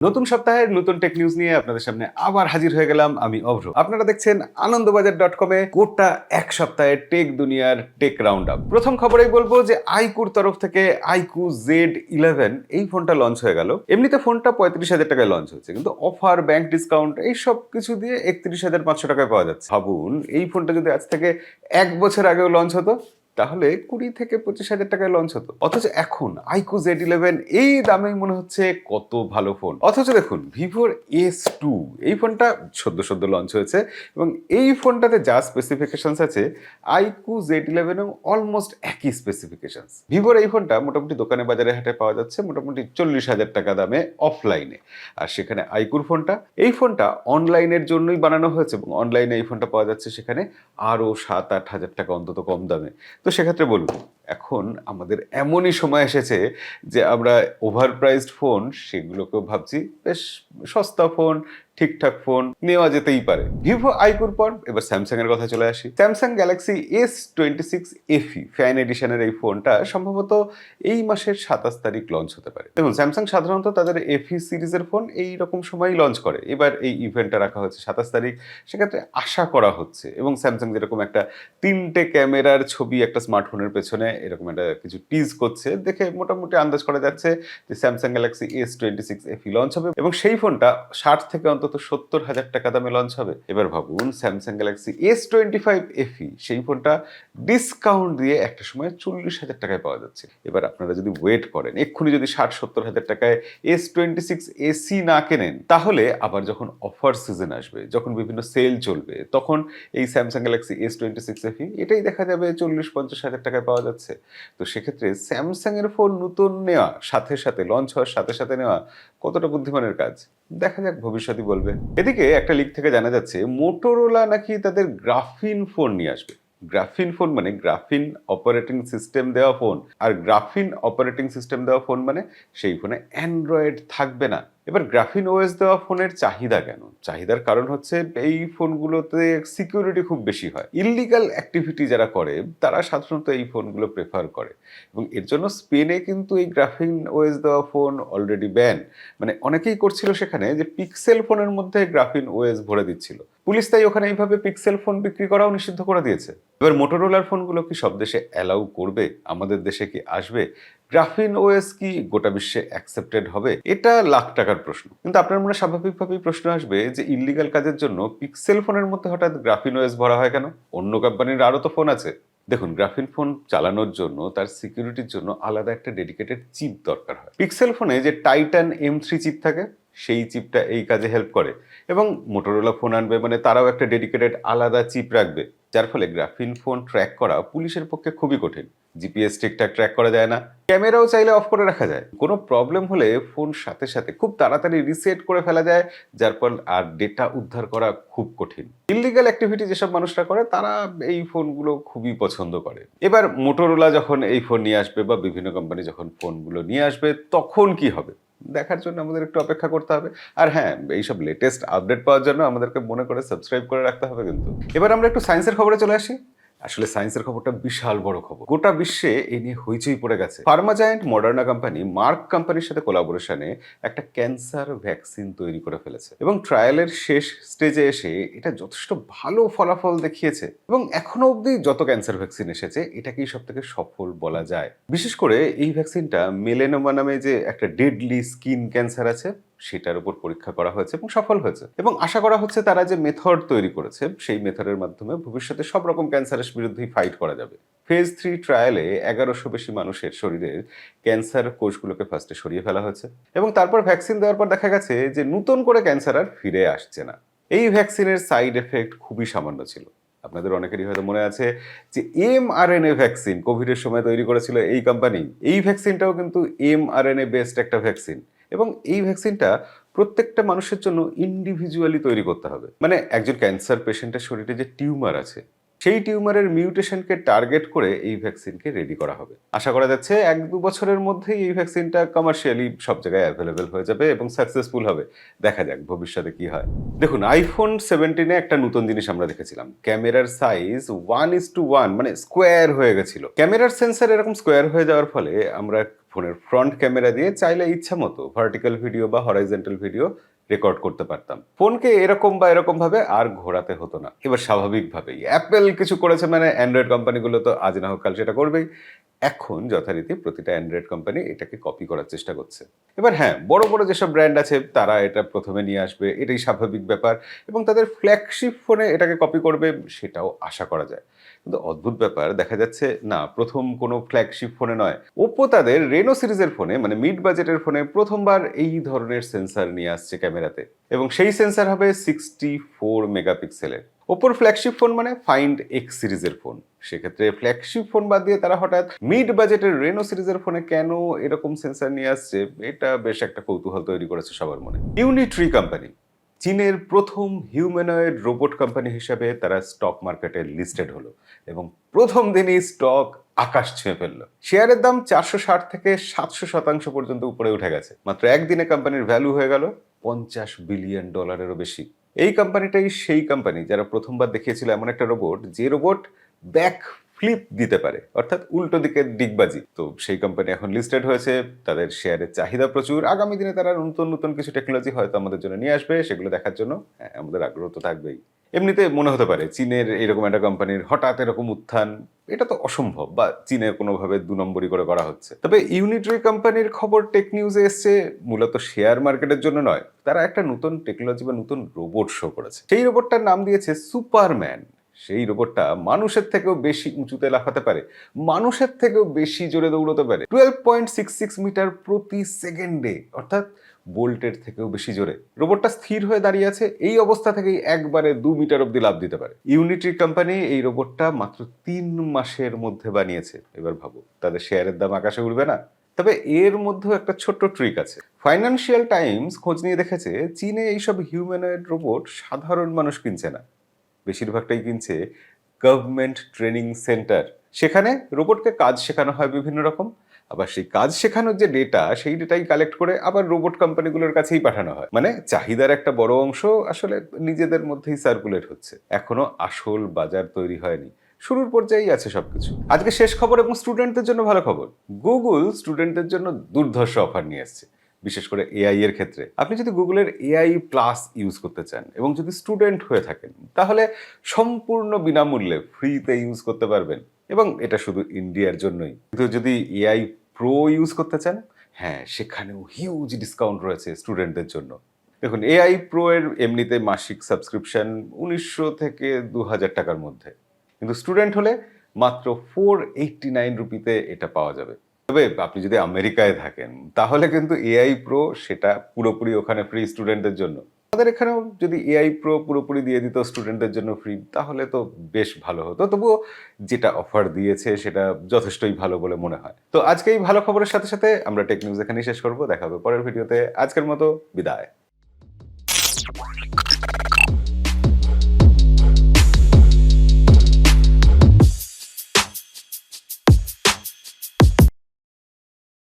নতুন সপ্তাহের নতুন টেক নিউজ নিয়ে আপনাদের সামনে আবার হাজির হয়ে গেলাম আমি অভ্র। আপনারা দেখছেন আনন্দবাজার.com-এ গোটা এক সপ্তাহের টেক দুনিয়ার টেক রাউন্ড আপ। প্রথম খবরেই বলবো যে আইকুর তরফ থেকে আইকু Z11 এই ফোনটা লঞ্চ হয়ে গেল। এমনিতে ফোনটা 35,000 টাকায় লঞ্চ হয়েছে, কিন্তু অফার, ব্যাংক ডিসকাউন্ট এই সব কিছু দিয়ে 31,500 টাকায় পাওয়া যাচ্ছে। ভাবুন, এই ফোনটা যদি আজ থেকে 1 বছর আগেও লঞ্চ হতো তাহলে 20 থেকে 25,000 টাকায় লঞ্চ হতো। অথচ এখন আইকু Z11 এই দামেই মনে হচ্ছে কত ভালো ফোন। অথচ দেখুন, ভিভোর S2 এই ফোনটা সদ্য লঞ্চ হয়েছে এবং এই ফোনটাতে যা স্পেসিফিকেশনস আছে আইকু Z11 এও অলমোস্ট একই স্পেসিফিকেশনস। ভিভোর এই ফোনটা মোটামুটি দোকানে বাজারে হাটে পাওয়া যাচ্ছে মোটামুটি 40,000 টাকা দামে অফলাইনে, আর সেখানে আইকুর ফোনটা, এই ফোনটা অনলাইনের জন্যই বানানো হয়েছে এবং অনলাইনে এই ফোনটা পাওয়া যাচ্ছে সেখানে আরও 7-8 হাজার টাকা অন্তত কম দামে। তো সেক্ষেত্রে বলুন, এখন আমাদের এমনই সময় এসেছে যে আমরা ওভার প্রাইসড ফোন সেগুলোকেও ভাবছি বেশ সস্তা ফোন, ঠিকঠাক ফোন নেওয়া যেতেই পারে। ভিভো আইকুর পর এবার স্যামসাং এর কথা চলে আসি। Samsung Galaxy S26 FE fan এডিশনের এই ফোনটা সম্ভবত এই মাসের 27 তারিখ লঞ্চ হতে পারে। দেখুন, স্যামসাং সাধারণত তাদের FE সিরিজের ফোন এই রকম সময়ই লঞ্চ করে। এবার এই ইভেন্টটা রাখা হচ্ছে 27 তারিখ, সেক্ষেত্রে আশা করা হচ্ছে, এবং স্যামসাং যেরকম একটা 3টে ক্যামেরার ছবি একটা স্মার্টফোনের পেছনে এরকম একটা কিছু টিজ করছে দেখে মোটামুটি আন্দাজ করা যাচ্ছে যে Samsung Galaxy S26 FE launch হবে এবং সেই ফোনটা 60 থেকে অন্তত 70,000 টাকা দামে লঞ্চ হবে। এবার ভাবুন, স্যামসাং গ্যালাক্সি S25 FE সেই ফোনটা ডিসকাউন্ট দিয়ে একটা সময় 40,000 টাকায় পাওয়া যাচ্ছে। এবার আপনারা যদি ওয়েট করেন, এক্ষুনি যদি 60-70 হাজার টাকায় S26 AC না কেনেন, তাহলে আবার যখন অফার সিজন আসবে, যখন বিভিন্ন সেল চলবে, তখন এই স্যামসাং গ্যালাক্সি S26 FE এটাই দেখা যাবে 40-50 হাজার টাকায় পাওয়া যাচ্ছে। তো সেক্ষেত্রে স্যামসাং এর ফোন নতুন নেওয়া, সাথে সাথে লঞ্চ হওয়ার সাথে সাথে নেওয়া কতটা বুদ্ধিমানের কাজ দেখা যাক, ভবিষ্যৎই বলবে। এদিকে একটা লিক থেকে জানা যাচ্ছে মোটোরোলা নাকি তাদের গ্রাফিন ফোন নিয়ে আসবে। গ্রাফিন ফোন মানে গ্রাফিন অপারেটিং সিস্টেম দেওয়া ফোন, আর গ্রাফিন অপারেটিং সিস্টেম দেওয়া ফোন মানে সেই ফোনে অ্যান্ড্রয়েড থাকবে না। এবার গ্রাফিন ওএস দেওয়া ফোনের চাহিদা কেন? চাহিদার কারণ হচ্ছে এই ফোনগুলোতে সিকিউরিটি খুব বেশি হয়। ইললিগাল অ্যাক্টিভিটি যারা করে তারা সাধারণত এই ফোনগুলো প্রেফার করে, এবং এর জন্য স্পেনে কিন্তু এই গ্রাফিন ওএস দেওয়া ফোন অলরেডি ব্যান। মানে অনেকেই করছিল সেখানে যে পিক্সেল ফোনের মধ্যে গ্রাফিন ওএস ভরে দিচ্ছিল। পুলিশ তাই ওখানে এইভাবে পিক্সেল ফোন বিক্রি করাও নিষিদ্ধ করে দিয়েছে। এবার মোটোরোলার ফোনগুলো কি সব দেশে অ্যালাউ করবে? আমাদের দেশে কি আসবে? গ্রাফিন ওএস কি গোটা বিশ্বে অ্যাকসেপ্টেড হবে? এটা লাখ টাকার প্রশ্ন। কিন্তু আপনার মনে স্বাভাবিকভাবেই প্রশ্ন আসবে যে ইললিগাল কাজের জন্য পিক্সেল ফোনের মধ্যে হঠাৎ গ্রাফিন ওএস ভরা হয় কেন? অন্য কোম্পানির আরও তো ফোন আছে। দেখুন, গ্রাফিন ফোন চালানোর জন্য তার সিকিউরিটির জন্য আলাদা একটা ডেডিকেটেড চিপ দরকার হয়। পিক্সেল ফোনে যে টাইটান M3 চিপ থাকে, সেই চিপটা এই কাজে হেল্প করে, এবং মোটোরোলা ফোন আনবে মানে তারাও একটা ডেডিকেটেড আলাদা চিপ রাখবে, যার ফলে গ্রাফিন ফোন ট্র্যাক করা পুলিশের পক্ষে খুবই কঠিন। জিপিএস ঠিকঠাক ট্র্যাক করা যায় না, ক্যামেরাও চাইলে অফ করে রাখা যায়। কোনো প্রবলেম হলে ফোন সাথে সাথে খুব তাড়াতাড়ি রিসেট করে ফেলা যায়, যার ফলে আর ডেটা উদ্ধার করা খুব কঠিন। ইললিগাল অ্যাক্টিভিটি যেসব মানুষরা করে তারা এই ফোনগুলো খুবই পছন্দ করে। এবার মোটোরোলা যখন এই ফোন নিয়ে আসবে বা বিভিন্ন কোম্পানি যখন ফোনগুলো নিয়ে আসবে, তখন কি হবে দেখার জন্য আমাদের একটু অপেক্ষা করতে হবে। আর হ্যাঁ, এইসব লেটেস্ট আপডেট পাওয়ার জন্য আমাদেরকে মনে করে সাবস্ক্রাইব করে রাখতে হবে। কিন্তু এবার আমরা একটু সায়েন্সের খবরে চলে আসি। আসলে সায়েন্সের খবরটা বিশাল বড় খবর, গোটা বিশ্বে এ নিয়ে হইচই পড়ে গেছে। Pharma giant Moderna company mark কোম্পানির সাথে কোলাবোরেশনে একটা ক্যান্সার ভ্যাকসিন তৈরি করে ফেলেছে, এবং ট্রায়ালের শেষ স্টেজে এসে এটা যথেষ্ট ভালো ফলাফল দেখিয়েছে, এবং এখনো অবধি যত ক্যান্সার ভ্যাকসিন এসেছে এটাকেই সব থেকে সফল বলা যায়। বিশেষ করে এই ভ্যাকসিনটা মেলেনোমা নামে যে একটা ডেডলি স্কিন ক্যান্সার আছে সেটার উপর পরীক্ষা করা হয়েছে এবং সফল হয়েছে, এবং আশা করা হচ্ছে তারা যে মেথড তৈরি করেছে সেই মেথডের মাধ্যমে ভবিষ্যতে সব রকম ক্যান্সারের বিরুদ্ধেই ফাইট করা যাবে। ফেজ 3 ট্রায়ালে 1100 বেশি মানুষের শরীরের ক্যান্সার কোষগুলোকে ফার্স্টে সরিয়ে ফেলা হয়েছে, এবং তারপর ভ্যাকসিন দেওয়ার পর দেখা গেছে যে নতুন করে ক্যান্সার আর ফিরে আসছে না। এই ভ্যাকসিনের সাইড এফেক্ট খুবই সামান্য ছিল। আপনাদের অনেকেরই হয়তো মনে আছে যে mRNA ভ্যাকসিন কোভিডের সময় তৈরি করেছিল এই কোম্পানি। এই ভ্যাকসিনটাও কিন্তু mRNA বেসড একটা ভ্যাকসিন, এবং এই ভ্যাকসিনটা প্রত্যেকটা মানুষের জন্য ইন্ডিভিজুয়ালি তৈরি করতে হবে। মানে একজন ক্যান্সার পেশেন্টের শরীরে যে টিউমার আছে সেই টিউমারের মিউটেশনকে টার্গেট করে এই ভ্যাকসিনকে রেডি করা হবে। আশা করা যাচ্ছে 1-2 বছরের মধ্যেই এই ভ্যাকসিনটা কমার্শিয়ালি সব জায়গায় অ্যাভেলেবেল হয়ে যাবে এবং সাকসেসফুল হবে। দেখা যাক ভবিষ্যতে কি হয়। দেখুন, আইফোন 17-এ একটা নতুন জিনিস আমরা দেখেছিলাম, ক্যামেরার সাইজ 1:1 মানে স্কোয়ার হয়ে গেছিল। ক্যামেরার সেন্সর এরকম স্কোয়ার হয়ে যাওয়ার ফলে আমরা ফোনের ফ্রন্ট ক্যামেরা দিয়ে চাইলে ইচ্ছা মতো ভার্টিক্যাল ভিডিও বা হরাইজন্টাল ভিডিও রেকর্ড করতে পারতাম। ফোনকে এরকম বা এরকম ভাবে আর ঘোরাতে হতো না। এবার স্বাভাবিকভাবেই অ্যাপেল কিছু করেছে মানে অ্যান্ড্রয়েড কোম্পানিগুলো তো আজ না হোক কাল সেটা করবেই। এখন যথারীতি প্রতিটা অ্যান্ড্রয়েড কোম্পানি এটাকে কপি করার চেষ্টা করছে। এবার হ্যাঁ, বড় বড় যেসব ব্র্যান্ড আছে তারা এটা প্রথমে নিয়ে আসবে, এটাই স্বাভাবিক ব্যাপার, এবং তাদের ফ্ল্যাগশিপ ফোনে এটাকে কপি করবে সেটাও আশা করা যায়। কিন্তু অদ্ভুত ব্যাপার দেখা যাচ্ছে না, প্রথম কোনো ফ্ল্যাগশিপ ফোনে নয়, ওপো তাদের রেনো সিরিজের ফোনে মানে মিড বাজেটের ফোনে প্রথমবার এই ধরনের সেন্সার নিয়ে আসছে ক্যামেরাতে, এবং সেই সেন্সার হবে 64 মেগাপিক্সেলের। ওপোর ফ্ল্যাগশিপ ফোন মানে ফাইন্ড এক্স সিরিজের ফোন, সেক্ষেত্রে ফ্ল্যাগশিপ ফোন বাদ দিয়ে তারা হঠাৎ মিড বাজেটের রেনো সিরিজের ফোনে কেন এরকম সেন্সার নিয়ে আসছে, এটা বেশ একটা কৌতূহল তৈরি করেছে সবার মনে। ইউনিট্রি কোম্পানি চীনের প্রথম হিউম্যানয়েড রোবট কোম্পানি হিসাবে তারা স্টক মার্কেটে লিস্টেড হলো এবং প্রথম দিনই স্টক আকাশ ছুঁয়ে ফেললো। শেয়ারের দাম 460 থেকে 700% পর্যন্ত উপরে উঠে গেছে। মাত্র একদিনে কোম্পানির ভ্যালু হয়ে গেল $50 বিলিয়নেরও বেশি। এই কোম্পানিটাই সেই কোম্পানি যারা প্রথমবার দেখিয়েছিল এমন একটা রোবট, যে রোবট ব্যাক ফ্লিপ দিতে পারে, অর্থাৎ উল্টো দিকে ডিগবাজি। তো সেই কোম্পানি এখন লিস্টেড হয়েছে, তাদের শেয়ারের চাহিদা প্রচুর। আগামী দিনে তারা নতুন নতুন কিছু টেকনোলজি হয়তো আমাদের জন্য নিয়ে আসবে, সেগুলো দেখার জন্য আমাদের আগ্রহ তো থাকবেই। এমনিতে মনে হতে পারে চীনের এরকম একটা কোম্পানির হঠাৎ এরকম উত্থান, এটা তো অসম্ভব, বা চীনের কোনোভাবে 2 নম্বরই করে করা হচ্ছে। তবে ইউনিটরি কোম্পানির খবর টেক নিউজে এসছে মূলত শেয়ার মার্কেটের জন্য নয়, তারা একটা নতুন টেকনোলজি বা নতুন রোবট শো করেছে। সেই রোবটটার নাম দিয়েছে সুপারম্যান। সেই রোবটটা মানুষের থেকেও বেশি উঁচুতে লাফাতে পারে, মানুষের থেকেও বেশি জোরে দৌড়তে পারে 12.66 মিটার প্রতি সেকেন্ডে, অর্থাৎ বোল্টের থেকেও বেশি জোরে। রোবটটা স্থির হয়ে দাঁড়িয়ে আছে, এই অবস্থা থেকেই একবারে 2 মিটার অব্দি লাফ দিতে পারে। ইউনিট্রি কোম্পানি এই রোবটটা মাত্র 3 মাসের মধ্যে বানিয়েছে। এবার ভাবো তাদের শেয়ারের দাম আকাশে উঠবে না? তবে এর মধ্যেও একটা ছোট্ট ট্রিক আছে। ফাইন্যান্সিয়াল টাইমস খোঁজ নিয়ে দেখেছে চীনে এইসব হিউম্যানয়েড রোবট সাধারণ মানুষ কিনছে না, বেশিরভাগটাই কিনছে গভর্নমেন্ট ট্রেনিং সেন্টার। সেখানে রোবটকে কাজ শেখানো হয় বিভিন্ন রকম, আবার সেই কাজ শেখানোর যে ডেটা, সেই ডেটাই কালেক্ট করে আবার রোবট কোম্পানিগুলোর কাছেই পাঠানো হয়। মানে চাহিদার একটা বড় অংশ আসলে নিজেদের মধ্যেই সার্কুলেট হচ্ছে, এখনো আসল বাজার তৈরি হয়নি, শুরুর পর্যায়েই আছে সবকিছু। আজকে শেষ খবর এবং স্টুডেন্টদের জন্য ভালো খবর। গুগল স্টুডেন্টদের জন্য দুর্ধর্ষ অফার নিয়ে এসছে, বিশেষ করে এআই এর ক্ষেত্রে। আপনি যদি গুগলের এআই প্লাস ইউজ করতে চান এবং যদি স্টুডেন্ট হয়ে থাকেন, তাহলে সম্পূর্ণ বিনামূল্যে ফ্রিতে ইউজ করতে পারবেন, এবং এটা শুধু ইন্ডিয়ার জন্যই। কিন্তু যদি এআই প্রো ইউজ করতে চান, হ্যাঁ সেখানেও হিউজ ডিসকাউন্ট রয়েছে স্টুডেন্টদের জন্য। দেখুন, এআই প্রো এর এমনিতে মাসিক সাবস্ক্রিপশন 1900 থেকে 2000 টাকার মধ্যে, কিন্তু স্টুডেন্ট হলে মাত্র 489 রুপিতে এটা পাওয়া যাবে। তবে আপনি যদি আমেরিকায় থাকেন তাহলে কিন্তু এআই প্রো সেটা পুরোপুরি ওখানে ফ্রি স্টুডেন্টদের জন্য। আমাদের এখানেও যদি এআই প্রো পুরোপুরি দিয়ে দিত স্টুডেন্টদের জন্য ফ্রি, তাহলে তো বেশ ভালো হতো। তবুও যেটা অফার দিয়েছে সেটা যথেষ্টই ভালো বলে মনে হয়। তো আজকে এই ভালো খবরের সাথে সাথে আমরা টেক নিউজ এখানেই শেষ করবো। দেখা হবে পরের ভিডিওতে। আজকের মতো বিদায়।